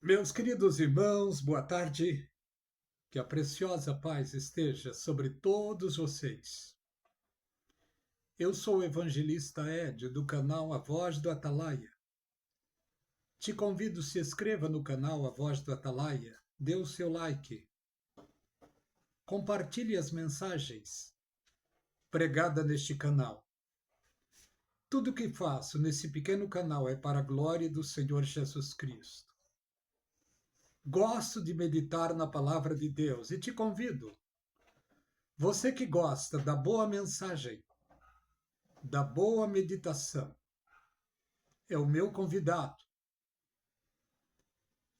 Meus queridos irmãos, boa tarde. Que a preciosa paz esteja sobre todos vocês. Eu sou o evangelista Ed, do canal A Voz do Atalaia. Te convido, se inscreva no canal A Voz do Atalaia, dê o seu like, compartilhe as mensagens pregadas neste canal. Tudo que faço nesse pequeno canal é para a glória do Senhor Jesus Cristo. Gosto de meditar na palavra de Deus e te convido, você que gosta da boa mensagem, da boa meditação, é o meu convidado.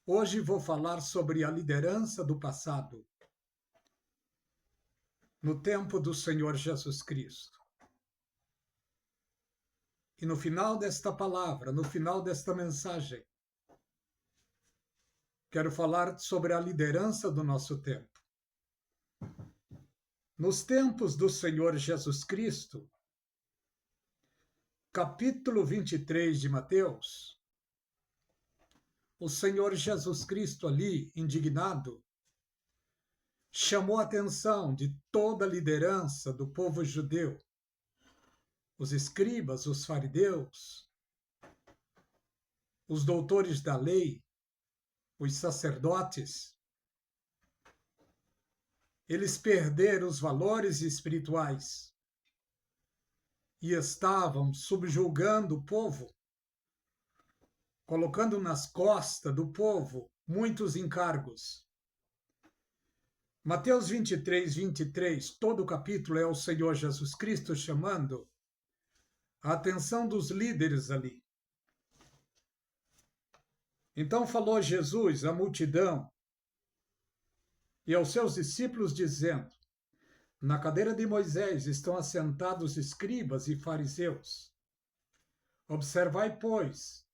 Hoje vou falar sobre a liderança do passado, no tempo do Senhor Jesus Cristo. E no final desta palavra, no final desta mensagem, quero falar sobre a liderança do nosso tempo. Nos tempos do Senhor Jesus Cristo, capítulo 23 de Mateus, o Senhor Jesus Cristo ali, indignado, chamou a atenção de toda a liderança do povo judeu, os escribas, os fariseus, os doutores da lei, os sacerdotes. Eles perderam os valores espirituais e estavam subjugando o povo, colocando nas costas do povo muitos encargos. Mateus 23, todo o capítulo é o Senhor Jesus Cristo chamando a atenção dos líderes ali. Então falou Jesus à multidão e aos seus discípulos, dizendo: na cadeira de Moisés estão assentados escribas e fariseus. Observai, pois,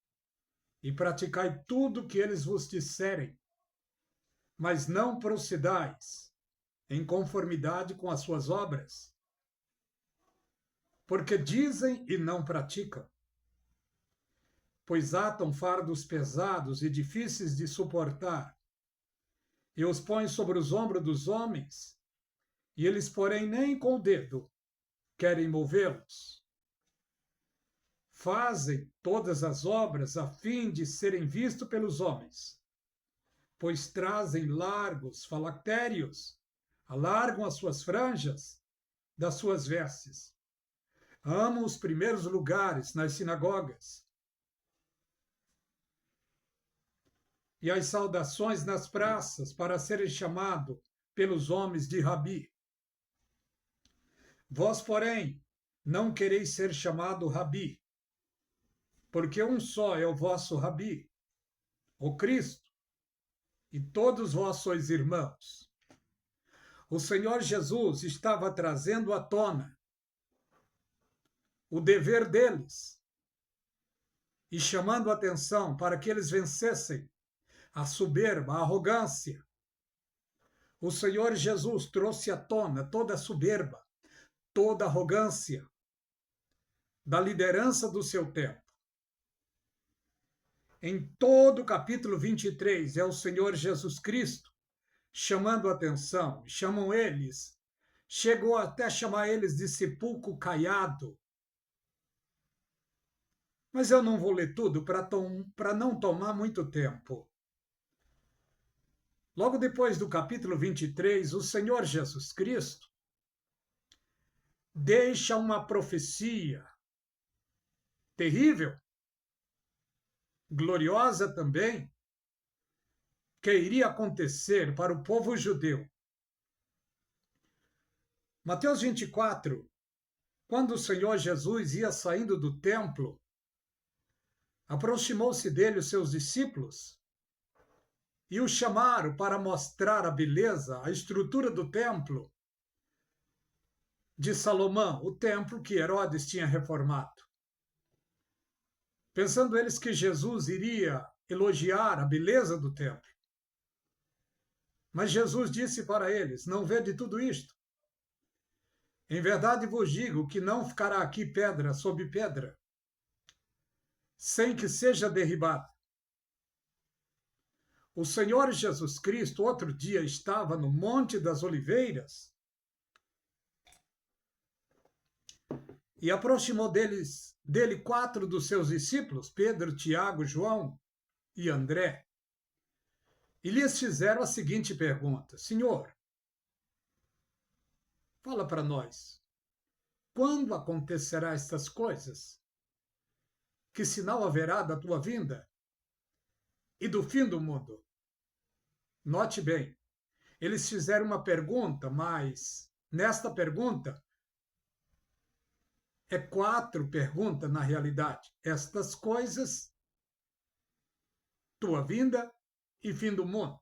e praticai tudo o que eles vos disserem, mas não procedais em conformidade com as suas obras, porque dizem e não praticam. Pois atam fardos pesados e difíceis de suportar, e os põem sobre os ombros dos homens, e eles, porém, nem com o dedo querem movê-los. Fazem todas as obras a fim de serem vistos pelos homens, pois trazem largos falactérios, alargam as suas franjas das suas vestes, amam os primeiros lugares nas sinagogas e as saudações nas praças para serem chamados pelos homens de Rabi. Vós, porém, não quereis ser chamado Rabi, porque um só é o vosso Rabi, o Cristo, e todos vós sois irmãos. O Senhor Jesus estava trazendo à tona o dever deles e chamando a atenção para que eles vencessem a soberba, a arrogância. O Senhor Jesus trouxe à tona toda a soberba, toda a arrogância da liderança do seu tempo. Em todo o capítulo 23 é o Senhor Jesus Cristo chamando a atenção, chamam eles, chegou até a chamar eles de sepulcro caiado. Mas eu não vou ler tudo para não tomar muito tempo. Logo depois do capítulo 23, o Senhor Jesus Cristo deixa uma profecia terrível, gloriosa também, que iria acontecer para o povo judeu. Mateus 24, quando o Senhor Jesus ia saindo do templo, aproximou-se dele os seus discípulos e o chamaram para mostrar a beleza, a estrutura do templo de Salomão, o templo que Herodes tinha reformado. Pensando eles que Jesus iria elogiar a beleza do templo. Mas Jesus disse para eles: não vede tudo isto? Em verdade vos digo que não ficará aqui pedra sobre pedra, sem que seja derribada. O Senhor Jesus Cristo, outro dia, estava no Monte das Oliveiras e aproximou dele 4 dos seus discípulos, Pedro, Tiago, João e André, e lhes fizeram a seguinte pergunta: Senhor, fala para nós, quando acontecerá estas coisas? Que sinal haverá da tua vinda e do fim do mundo? Note bem, eles fizeram uma pergunta, mas nesta pergunta é 4 perguntas na realidade. Estas coisas, tua vinda e fim do mundo.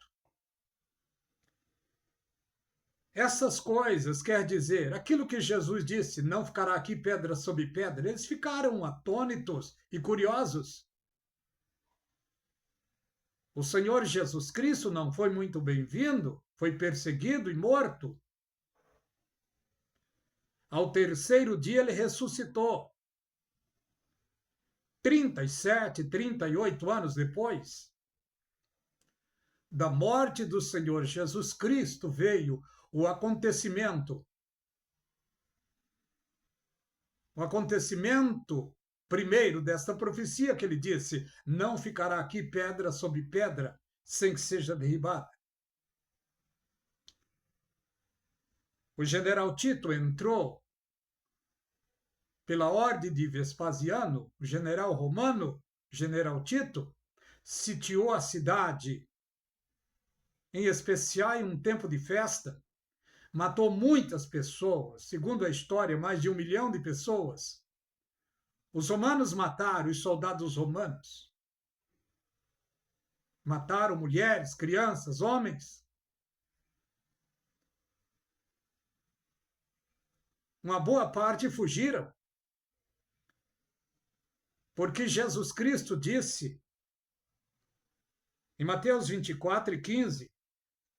Essas coisas quer dizer, aquilo que Jesus disse, não ficará aqui pedra sobre pedra. Eles ficaram atônitos e curiosos. O Senhor Jesus Cristo não foi muito bem-vindo, foi perseguido e morto. Ao 3º dia ele ressuscitou. 37, 38 anos depois da morte do Senhor Jesus Cristo veio o acontecimento primeiro desta profecia que ele disse, não ficará aqui pedra sobre pedra sem que seja derribada. O general Tito entrou pela ordem de Vespasiano, o general romano, general Tito, sitiou a cidade, em especial em um tempo de festa, matou muitas pessoas, segundo a história, mais de 1 milhão de pessoas. Os romanos mataram, os soldados romanos. Mataram mulheres, crianças, homens. Uma boa parte fugiram. Porque Jesus Cristo disse, em Mateus 24:15,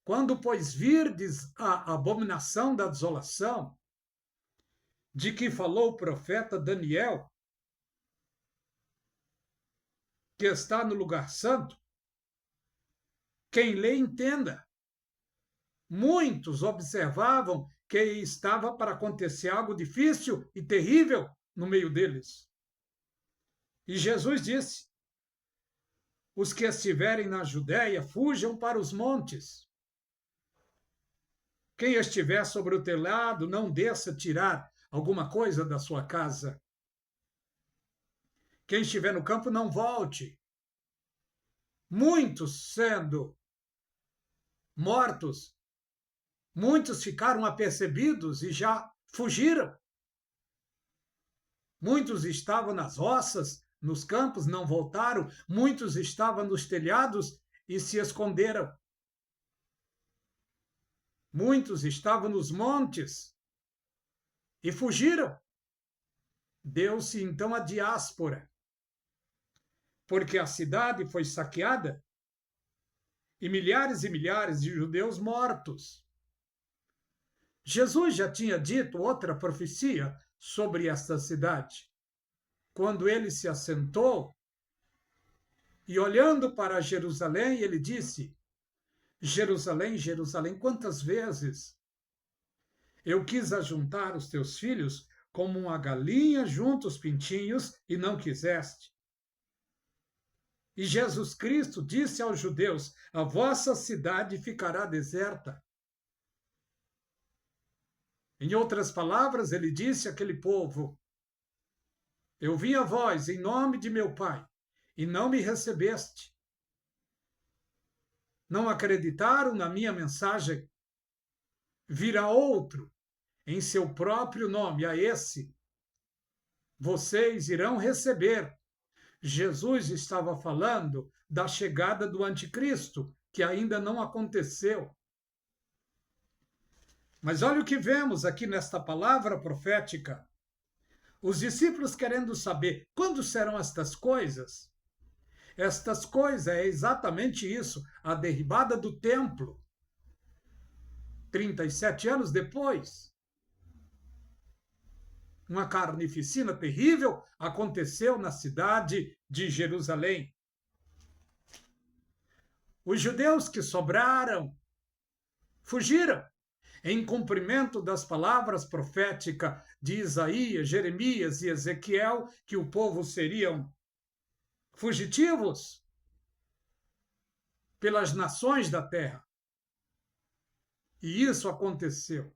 quando, pois, virdes a abominação da desolação, de que falou o profeta Daniel, que está no lugar santo, quem lê entenda. Muitos observavam que estava para acontecer algo difícil e terrível no meio deles. E Jesus disse, os que estiverem na Judéia, fujam para os montes. Quem estiver sobre o telhado, não desça tirar alguma coisa da sua casa. Quem estiver no campo, não volte. Muitos sendo mortos, muitos ficaram apercebidos e já fugiram. Muitos estavam nas roças, nos campos, não voltaram. Muitos estavam nos telhados e se esconderam. Muitos estavam nos montes e fugiram. Deu-se então a diáspora, porque a cidade foi saqueada e milhares de judeus mortos. Jesus já tinha dito outra profecia sobre esta cidade, quando ele se assentou e olhando para Jerusalém, ele disse, Jerusalém, Jerusalém, quantas vezes eu quis ajuntar os teus filhos como uma galinha junto aos pintinhos e não quiseste. E Jesus Cristo disse aos judeus, a vossa cidade ficará deserta. Em outras palavras, ele disse àquele povo, eu vim a vós em nome de meu Pai, e não me recebeste. Não acreditaram na minha mensagem. Virá outro em seu próprio nome, a esse vocês irão receber. Jesus estava falando da chegada do anticristo, que ainda não aconteceu. Mas olha o que vemos aqui nesta palavra profética. Os discípulos querendo saber quando serão estas coisas. Estas coisas é exatamente isso, a derribada do templo. 37 anos depois, uma carnificina terrível aconteceu na cidade de Jerusalém. Os judeus que sobraram fugiram, em cumprimento das palavras proféticas de Isaías, Jeremias e Ezequiel, que o povo seriam fugitivos pelas nações da terra. E isso aconteceu.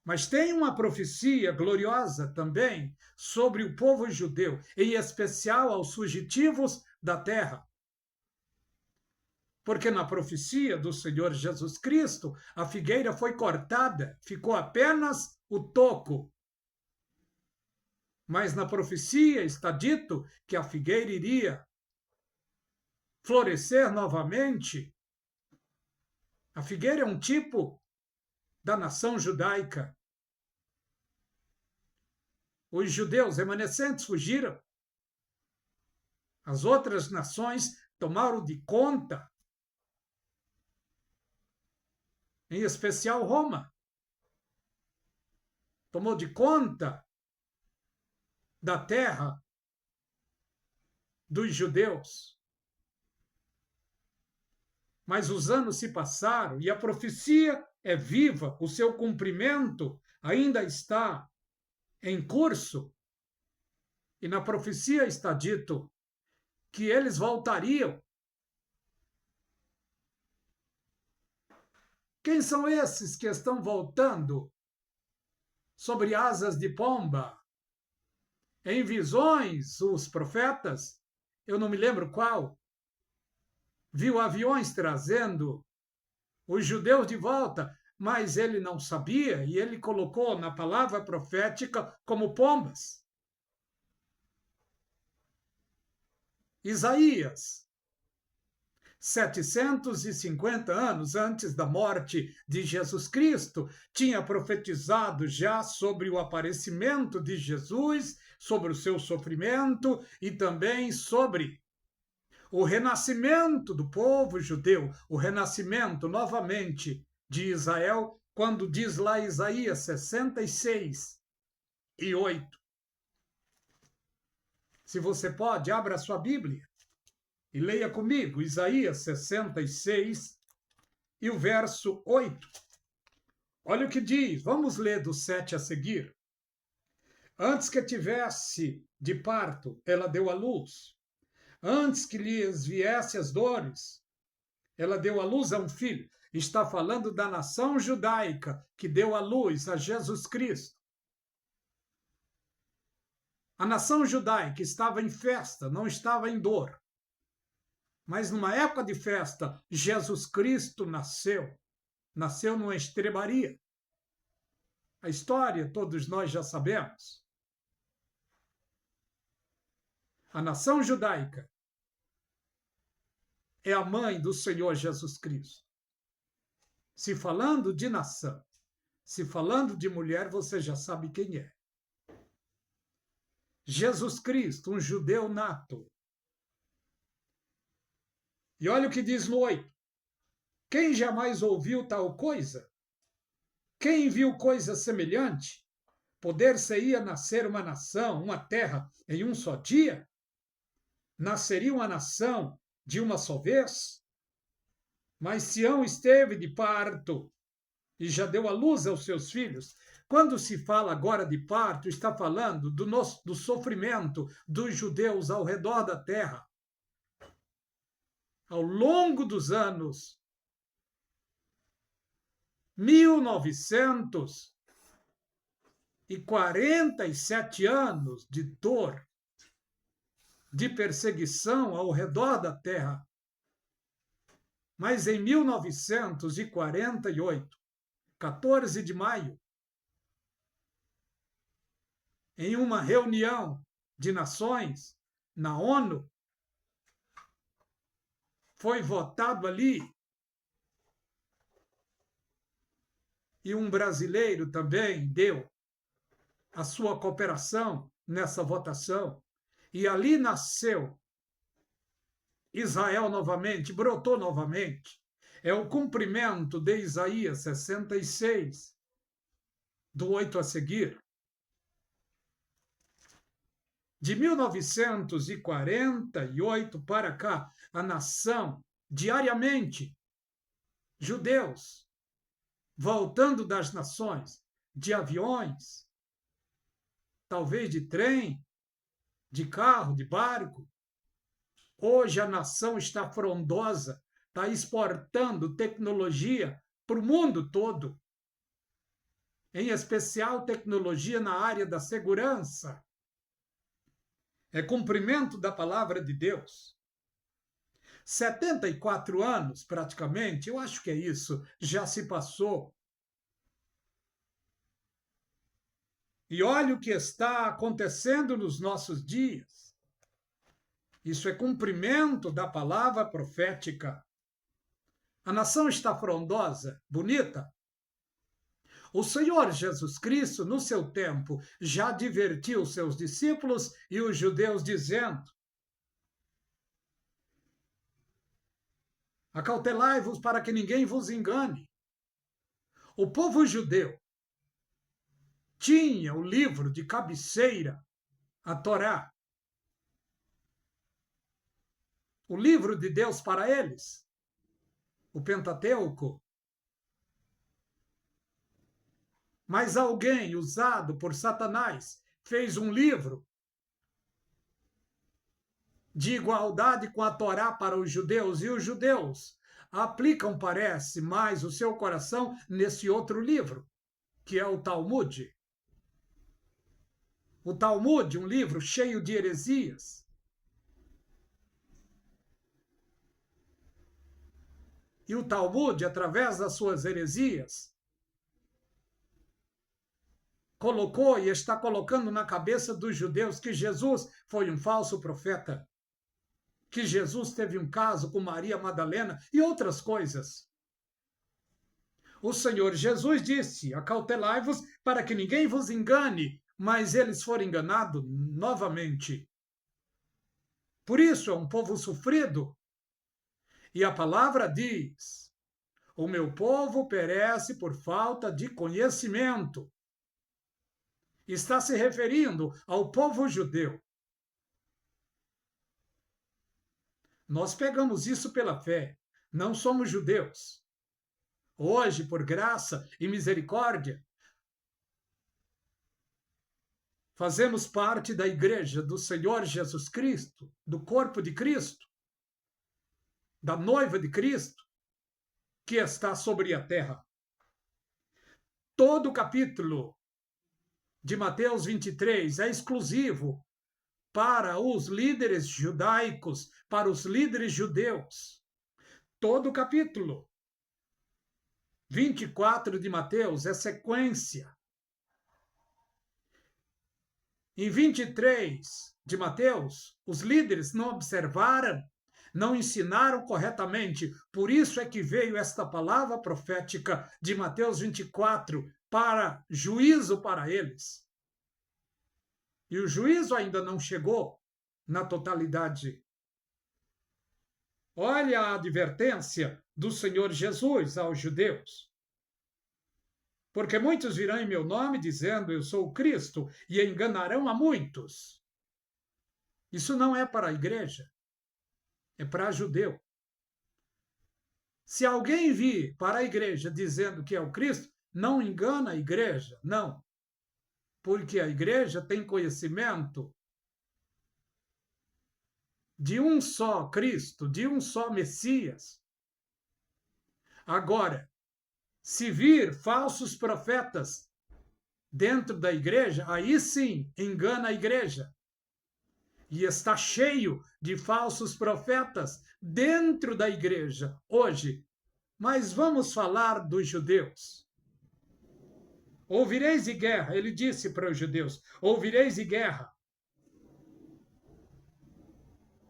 Mas tem uma profecia gloriosa também sobre o povo judeu, em especial aos fugitivos da terra. Porque na profecia do Senhor Jesus Cristo, a figueira foi cortada, ficou apenas o toco. Mas na profecia está dito que a figueira iria florescer novamente. A figueira é um tipo da nação judaica. Os judeus remanescentes fugiram. As outras nações tomaram de conta, em especial Roma. Tomou de conta da terra dos judeus. Mas os anos se passaram e a profecia é viva, o seu cumprimento ainda está em curso. E na profecia está dito que eles voltariam. Quem são esses que estão voltando sobre asas de pomba? Em visões, os profetas, eu não me lembro qual, viu aviões trazendo os judeus de volta, mas ele não sabia e ele colocou na palavra profética como pombas. Isaías, 750 anos antes da morte de Jesus Cristo, tinha profetizado já sobre o aparecimento de Jesus, sobre o seu sofrimento e também sobre o renascimento do povo judeu, o renascimento novamente de Israel, quando diz lá Isaías 66:8. Se você pode, abra a sua Bíblia e leia comigo Isaías 66 e o verso 8. Olha o que diz, vamos ler do 7 a seguir. Antes que tivesse de parto, ela deu à luz. Antes que lhes viesse as dores, ela deu à luz a um filho. Está falando da nação judaica que deu à luz a Jesus Cristo. A nação judaica estava em festa, não estava em dor. Mas numa época de festa, Jesus Cristo nasceu. Nasceu numa estrebaria. A história todos nós já sabemos. A nação judaica é a mãe do Senhor Jesus Cristo. Se falando de nação, se falando de mulher, você já sabe quem é. Jesus Cristo, um judeu nato. E olha o que diz no 8. Quem jamais ouviu tal coisa? Quem viu coisa semelhante? Poder-se-ia nascer uma nação, uma terra, em um só dia? Nasceria uma nação de uma só vez? Mas Sião esteve de parto e já deu à luz aos seus filhos. Quando se fala agora de parto, está falando do sofrimento dos judeus ao redor da terra. Ao longo dos anos, 1947 anos de dor, de perseguição ao redor da terra. Mas em 1948, 14 de maio, em uma reunião de nações na ONU, foi votado ali, e um brasileiro também deu a sua cooperação nessa votação, e ali nasceu Israel novamente, brotou novamente. É o cumprimento de Isaías 66, do 8 a seguir. De 1948 para cá, a nação, diariamente, judeus, voltando das nações, de aviões, talvez de trem, de carro, de barco. Hoje a nação está frondosa, está exportando tecnologia para o mundo todo, em especial tecnologia na área da segurança. É cumprimento da palavra de Deus. 74 anos, praticamente, eu acho que é isso, já se passou. E olha o que está acontecendo nos nossos dias. Isso é cumprimento da palavra profética. A nação está frondosa, bonita. O Senhor Jesus Cristo, no seu tempo, já advertiu seus discípulos e os judeus, dizendo: acautelai-vos para que ninguém vos engane. O povo judeu tinha o livro de cabeceira, a Torá, o livro de Deus para eles, o Pentateuco. Mas alguém usado por Satanás fez um livro de igualdade com a Torá para os judeus, e os judeus aplicam, parece, mais o seu coração nesse outro livro, que é o Talmud. O Talmud, um livro cheio de heresias. E o Talmud, através das suas heresias, colocou e está colocando na cabeça dos judeus que Jesus foi um falso profeta, que Jesus teve um caso com Maria Madalena e outras coisas. O Senhor Jesus disse: acautelai-vos para que ninguém vos engane, mas eles foram enganados novamente. Por isso é um povo sofrido. E a palavra diz: o meu povo perece por falta de conhecimento. Está se referindo ao povo judeu. Nós pegamos isso pela fé. Não somos judeus. Hoje, por graça e misericórdia, fazemos parte da igreja do Senhor Jesus Cristo, do corpo de Cristo, da noiva de Cristo, que está sobre a terra. Todo o capítulo de Mateus 23 é exclusivo para os líderes judaicos, para os líderes judeus. Todo o capítulo 24 de Mateus é sequência. Em 23 de Mateus, os líderes não observaram, não ensinaram corretamente. Por isso é que veio esta palavra profética de Mateus 24 para juízo para eles. E o juízo ainda não chegou na totalidade. Olha a advertência do Senhor Jesus aos judeus. Porque muitos virão em meu nome dizendo: eu sou o Cristo, e enganarão a muitos. Isso não é para a igreja, é para judeu. Se alguém vir para a igreja dizendo que é o Cristo, não engana a igreja, não. Porque a igreja tem conhecimento de um só Cristo, de um só Messias. Agora, se vir falsos profetas dentro da igreja, aí sim engana a igreja. E está cheio de falsos profetas dentro da igreja hoje. Mas vamos falar dos judeus. Ouvireis de guerra, ele disse para os judeus: ouvireis de guerra.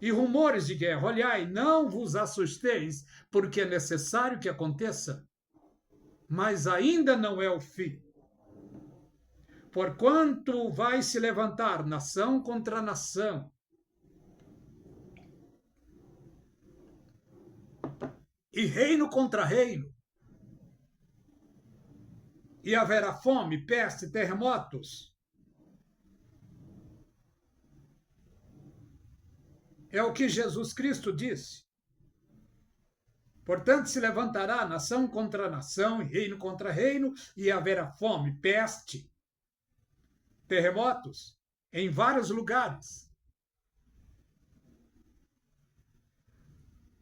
E rumores de guerra. Olhai, não vos assusteis, porque é necessário que aconteça. Mas ainda não é o fim. Porquanto vai se levantar nação contra nação, e reino contra reino, e haverá fome, peste, terremotos. É o que Jesus Cristo disse. Portanto, se levantará nação contra nação, e reino contra reino, e haverá fome, peste, terremotos em vários lugares.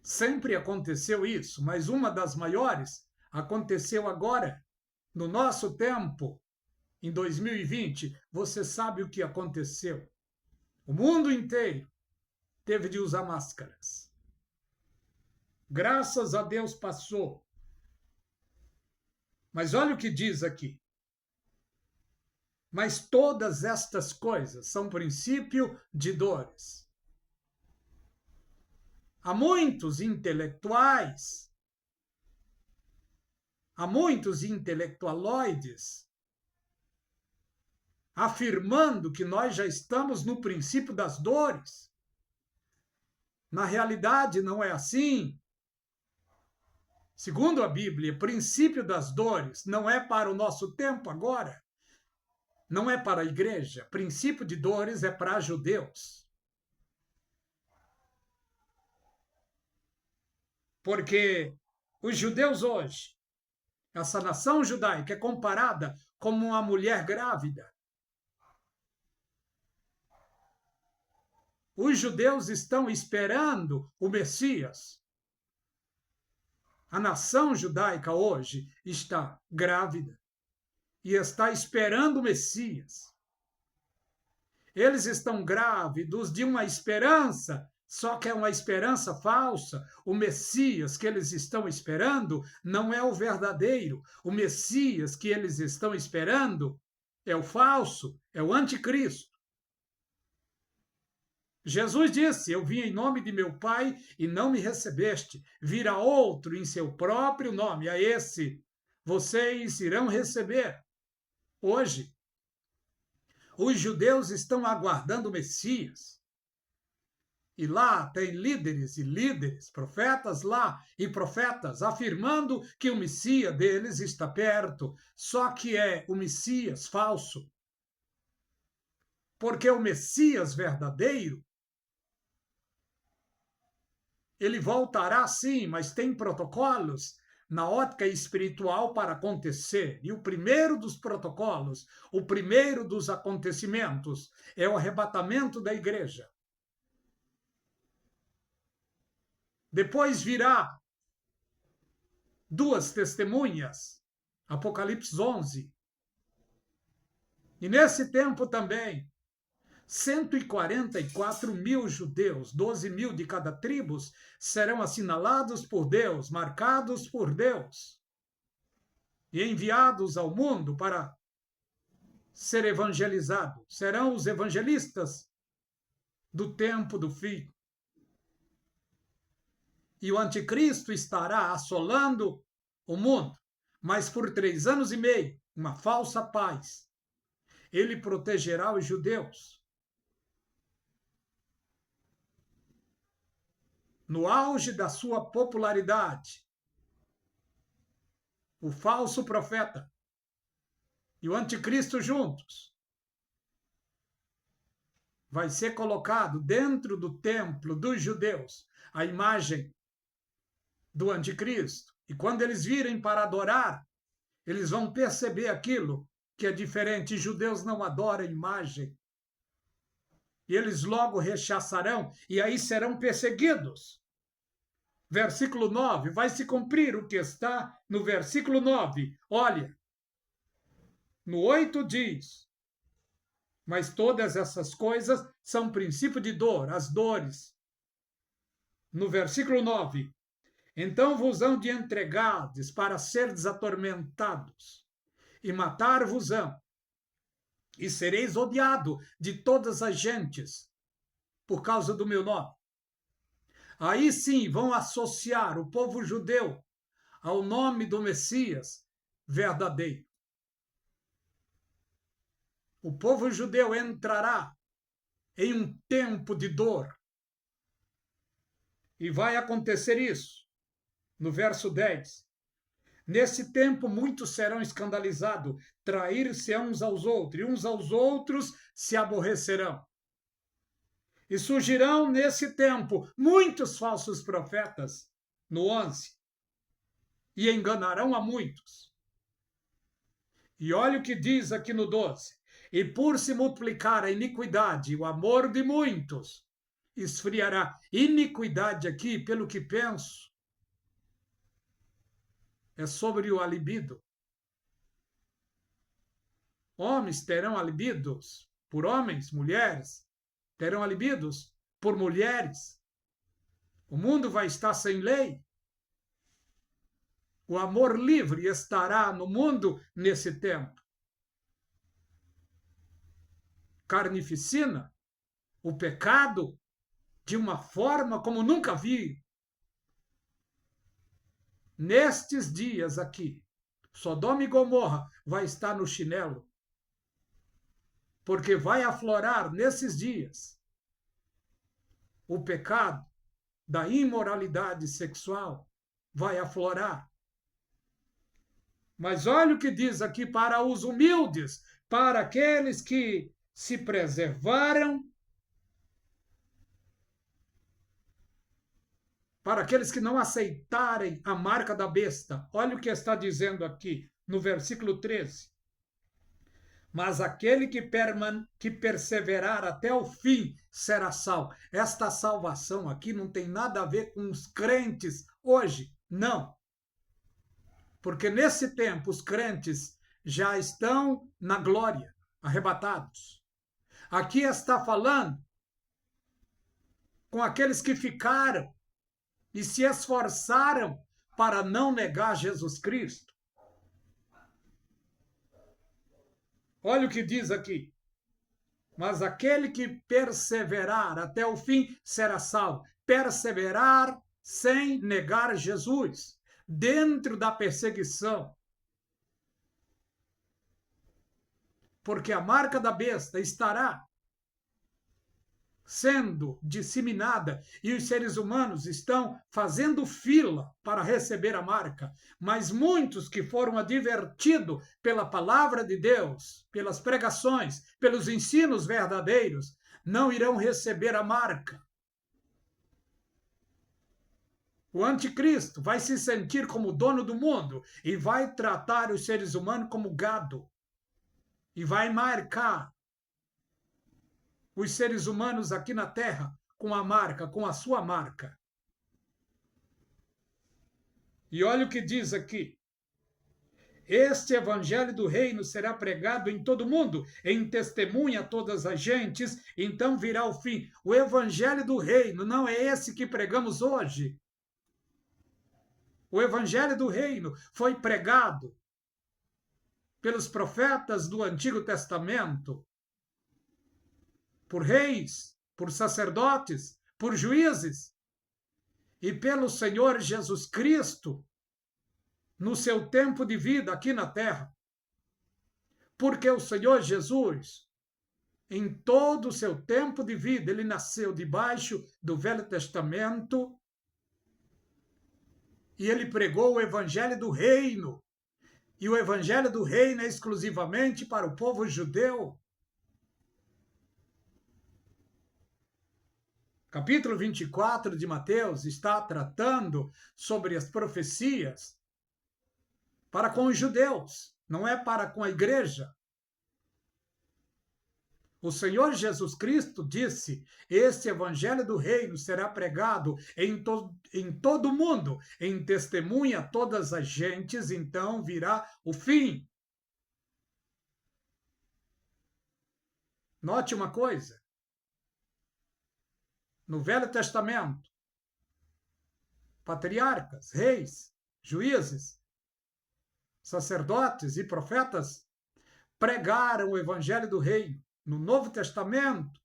Sempre aconteceu isso, mas uma das maiores aconteceu agora, no nosso tempo, em 2020. Você sabe o que aconteceu? O mundo inteiro teve de usar máscaras. Graças a Deus passou. Mas olha o que diz aqui. Mas todas estas coisas são princípio de dores. Há muitos intelectuais, há muitos intelectualoides afirmando que nós já estamos no princípio das dores. Na realidade, não é assim. Segundo a Bíblia, princípio das dores não é para o nosso tempo agora, não é para a igreja. Princípio de dores é para judeus. Porque os judeus hoje, essa nação judaica é comparada como uma mulher grávida. Os judeus estão esperando o Messias. A nação judaica hoje está grávida e está esperando o Messias. Eles estão grávidos de uma esperança, só que é uma esperança falsa. O Messias que eles estão esperando não é o verdadeiro. O Messias que eles estão esperando é o falso, é o anticristo. Jesus disse: eu vim em nome de meu Pai e não me recebeste. Virá outro em seu próprio nome, a esse vocês irão receber. Hoje, os judeus estão aguardando o Messias. E lá tem líderes e líderes, profetas lá e profetas afirmando que o Messias deles está perto. Só que é o Messias falso. Porque o Messias verdadeiro, ele voltará sim, mas tem protocolos na ótica espiritual para acontecer. E o primeiro dos protocolos, o primeiro dos acontecimentos, é o arrebatamento da igreja. Depois virá duas testemunhas, Apocalipse 11. E nesse tempo também, 144 mil judeus, 12 mil de cada tribo, serão assinalados por Deus, marcados por Deus e enviados ao mundo para ser evangelizados. Serão os evangelistas do tempo do fim. E o anticristo estará assolando o mundo, mas por 3 anos e meio, uma falsa paz. Ele protegerá os judeus. No auge da sua popularidade, o falso profeta e o anticristo juntos vai ser colocado dentro do templo dos judeus a imagem do anticristo. E quando eles virem para adorar, eles vão perceber aquilo que é diferente. Os judeus não adoram imagem. E eles logo rechaçarão e aí serão perseguidos. Versículo 9, vai se cumprir o que está no versículo 9. Olha, no 8 diz: mas todas essas coisas são princípio de dor, as dores. No versículo 9, então vos hão de entregades para serdes atormentados, e matar-vos-ão, e sereis odiado de todas as gentes, por causa do meu nome. Aí sim vão associar o povo judeu ao nome do Messias verdadeiro. O povo judeu entrará em um tempo de dor. E vai acontecer isso no verso 10. Nesse tempo muitos serão escandalizados, trair-se uns aos outros, e uns aos outros se aborrecerão. E surgirão nesse tempo muitos falsos profetas, no 11, e enganarão a muitos. E olha o que diz aqui no 12. E por se multiplicar a iniquidade, o amor de muitos esfriará. Iniquidade aqui, pelo que penso, é sobre o libido. Homens terão libidos por homens, mulheres terão libidos por mulheres. O mundo vai estar sem lei. O amor livre estará no mundo nesse tempo. Carnificina, o pecado, de uma forma como nunca vi. Nestes dias aqui, Sodoma e Gomorra vai estar no chinelo. Porque vai aflorar nesses dias o pecado da imoralidade sexual. Vai aflorar. Mas olha o que diz aqui: para os humildes, para aqueles que se preservaram, para aqueles que não aceitarem a marca da besta. Olha o que está dizendo aqui no versículo 13. Mas aquele que perseverar até o fim será salvo. Esta salvação aqui não tem nada a ver com os crentes hoje, não. Porque nesse tempo os crentes já estão na glória, arrebatados. Aqui está falando com aqueles que ficaram e se esforçaram para não negar Jesus Cristo. Olha o que diz aqui. Mas aquele que perseverar até o fim será salvo. Perseverar sem negar Jesus, dentro da perseguição. Porque a marca da besta estará sendo disseminada e os seres humanos estão fazendo fila para receber a marca. Mas muitos que foram advertidos pela palavra de Deus, pelas pregações, pelos ensinos verdadeiros, não irão receber a marca. O anticristo vai se sentir como dono do mundo e vai tratar os seres humanos como gado. E vai marcar os seres humanos aqui na Terra com a marca, com a sua marca. E olha o que diz aqui. Este evangelho do reino será pregado em todo o mundo, em testemunha a todas as gentes, então virá o fim. O evangelho do reino não é esse que pregamos hoje. O evangelho do reino foi pregado pelos profetas do Antigo Testamento, por reis, por sacerdotes, por juízes e pelo Senhor Jesus Cristo no seu tempo de vida aqui na terra. Porque o Senhor Jesus, em todo o seu tempo de vida, ele nasceu debaixo do Velho Testamento e ele pregou o evangelho do reino. E o evangelho do reino é exclusivamente para o povo judeu. Capítulo 24 de Mateus está tratando sobre as profecias para com os judeus, não é para com a igreja. O Senhor Jesus Cristo disse: este evangelho do reino será pregado em todo o mundo, em testemunha a todas as gentes, então virá o fim. Note uma coisa. No Velho Testamento, patriarcas, reis, juízes, sacerdotes e profetas pregaram o evangelho do reino. No Novo Testamento,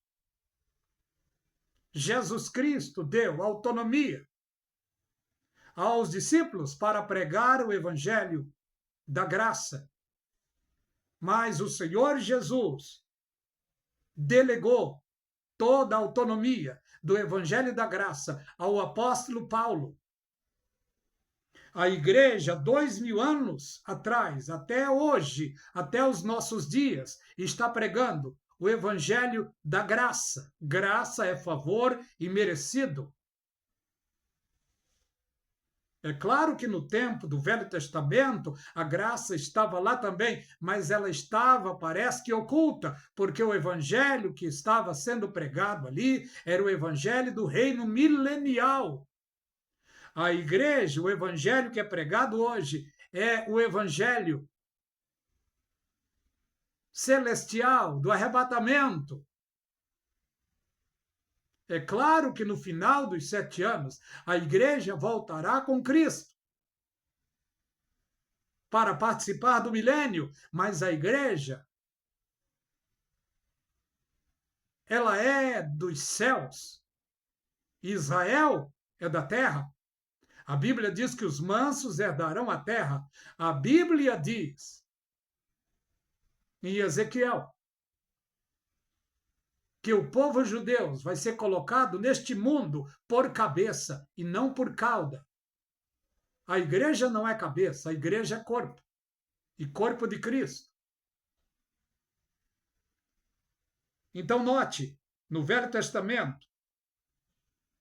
Jesus Cristo deu autonomia aos discípulos para pregar o evangelho da graça. Mas o Senhor Jesus delegou toda a autonomia do evangelho da graça ao apóstolo Paulo. A igreja, 2000 anos atrás, até hoje, até os nossos dias, está pregando o evangelho da graça. Graça é favor imerecido. É claro que no tempo do Velho Testamento a graça estava lá também, mas ela estava, parece que oculta, porque o evangelho que estava sendo pregado ali era o evangelho do reino milenial. A igreja, o evangelho que é pregado hoje, é o evangelho celestial, do arrebatamento. É claro que no final dos 7 anos, a igreja voltará com Cristo para participar do milênio, mas a igreja, ela é dos céus. Israel é da terra. A Bíblia diz que os mansos herdarão a terra. A Bíblia diz, em Ezequiel, que o povo judeu vai ser colocado neste mundo por cabeça e não por cauda. A igreja não é cabeça, a igreja é corpo. E corpo de Cristo. Então, note, no Velho Testamento,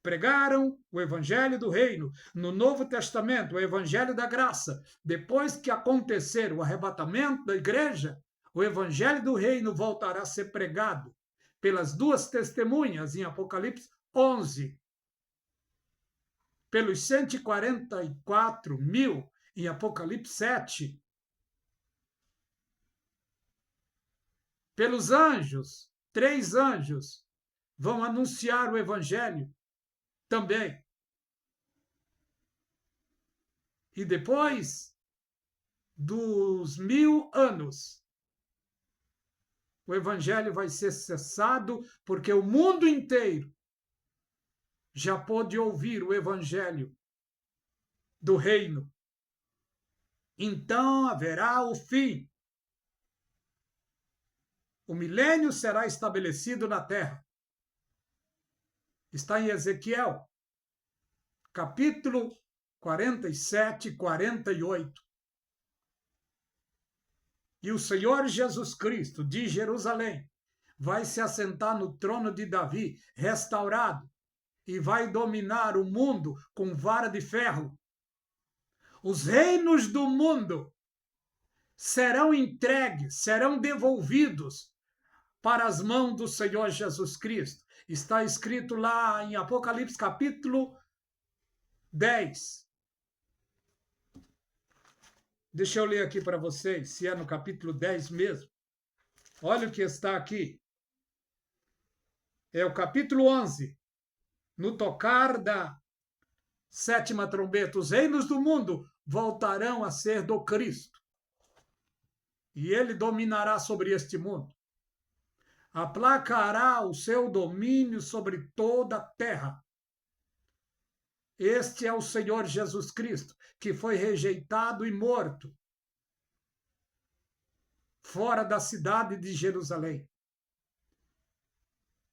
pregaram o evangelho do reino. No Novo Testamento, o evangelho da graça. Depois que acontecer o arrebatamento da igreja, o evangelho do reino voltará a ser pregado pelas 2 testemunhas em Apocalipse 11, pelos 144 mil em Apocalipse 7, pelos anjos, 3 anjos vão anunciar o evangelho também. E depois dos 1000 anos, o evangelho vai ser cessado, porque o mundo inteiro já pôde ouvir o evangelho do reino. Então haverá o fim. O milênio será estabelecido na terra. Está em Ezequiel, capítulo 47 e 48. E o Senhor Jesus Cristo, de Jerusalém, vai se assentar no trono de Davi, restaurado, e vai dominar o mundo com vara de ferro. Os reinos do mundo serão entregues, serão devolvidos para as mãos do Senhor Jesus Cristo. Está escrito lá em Apocalipse capítulo 10. Deixa eu ler aqui para vocês, se é no capítulo 10 mesmo. Olha o que está aqui. É o capítulo 11. No tocar da 7ª trombeta, os reinos do mundo voltarão a ser do Cristo. E ele dominará sobre este mundo. Aplacará o seu domínio sobre toda a terra. Este é o Senhor Jesus Cristo, que foi rejeitado e morto fora da cidade de Jerusalém.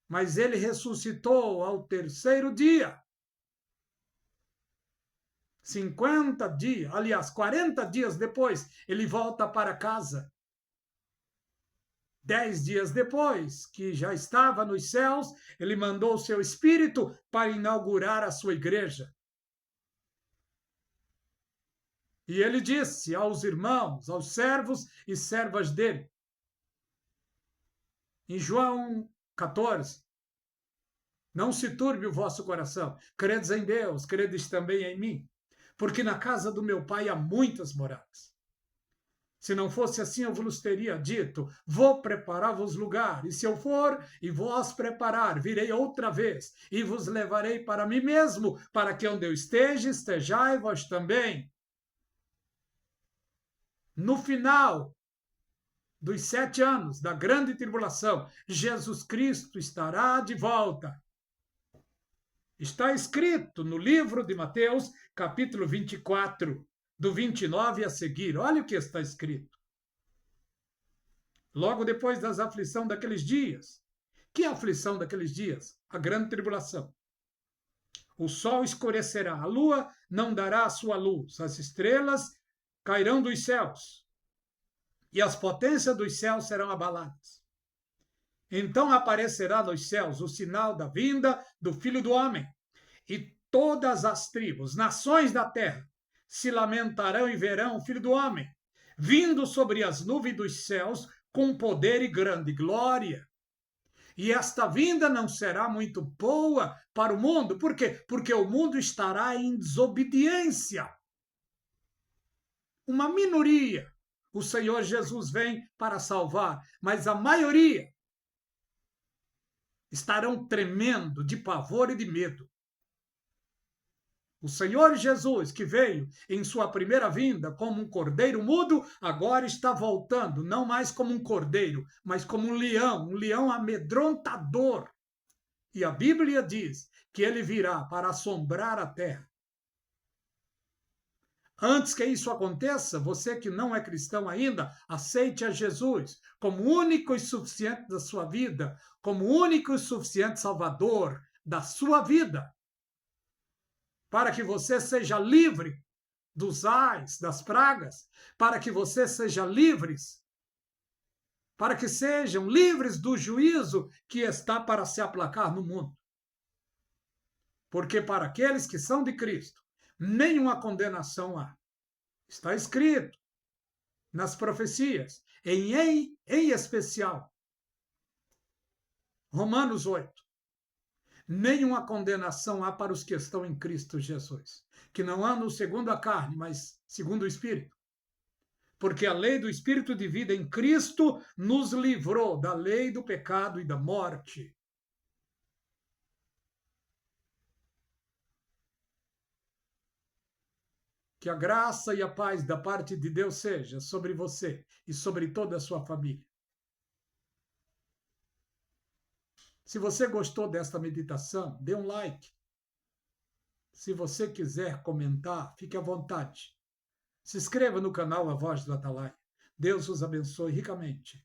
Mas ele ressuscitou ao 3º dia. 50 dias, aliás, 40 dias depois, ele volta para casa. 10 dias depois, que já estava nos céus, ele mandou o seu Espírito para inaugurar a sua igreja. E ele disse aos irmãos, aos servos e servas dele, em João 14, não se turbe o vosso coração, credes em Deus, credes também em mim, porque na casa do meu pai há muitas moradas. Se não fosse assim, eu vos teria dito, vou preparar-vos lugar, e se eu for e vós preparar, virei outra vez, e vos levarei para mim mesmo, para que onde eu esteja, estejai vós também. No final dos 7 anos da grande tribulação, Jesus Cristo estará de volta. Está escrito no livro de Mateus, capítulo 24, do 29 a seguir. Olha o que está escrito. Logo depois das aflições daqueles dias. Que aflição daqueles dias? A grande tribulação. O sol escurecerá, a lua não dará a sua luz, as estrelas cairão dos céus, e as potências dos céus serão abaladas. Então aparecerá nos céus o sinal da vinda do Filho do Homem, e todas as tribos, nações da terra, se lamentarão e verão o Filho do Homem, vindo sobre as nuvens dos céus com poder e grande glória. E esta vinda não será muito boa para o mundo. Por quê? Porque o mundo estará em desobediência. Uma minoria. O Senhor Jesus vem para salvar, mas a maioria estarão tremendo de pavor e de medo. O Senhor Jesus, que veio em sua primeira vinda como um cordeiro mudo, agora está voltando, não mais como um cordeiro, mas como um leão amedrontador. E a Bíblia diz que ele virá para assombrar a terra. Antes que isso aconteça, você que não é cristão ainda, aceite a Jesus como único e suficiente da sua vida, como único e suficiente Salvador da sua vida, para que você seja livre dos ais, das pragas, para que você seja livres, para que sejam livres do juízo que está para se aplacar no mundo. Porque para aqueles que são de Cristo, nenhuma condenação há. Está escrito nas profecias, em especial, Romanos 8. Nenhuma condenação há para os que estão em Cristo Jesus, que não andam segundo a carne, mas segundo o Espírito. Porque a lei do Espírito de vida em Cristo nos livrou da lei do pecado e da morte. Que a graça e a paz da parte de Deus seja sobre você e sobre toda a sua família. Se você gostou desta meditação, dê um like. Se você quiser comentar, fique à vontade. Se inscreva no canal A Voz do Atalaia. Deus os abençoe ricamente.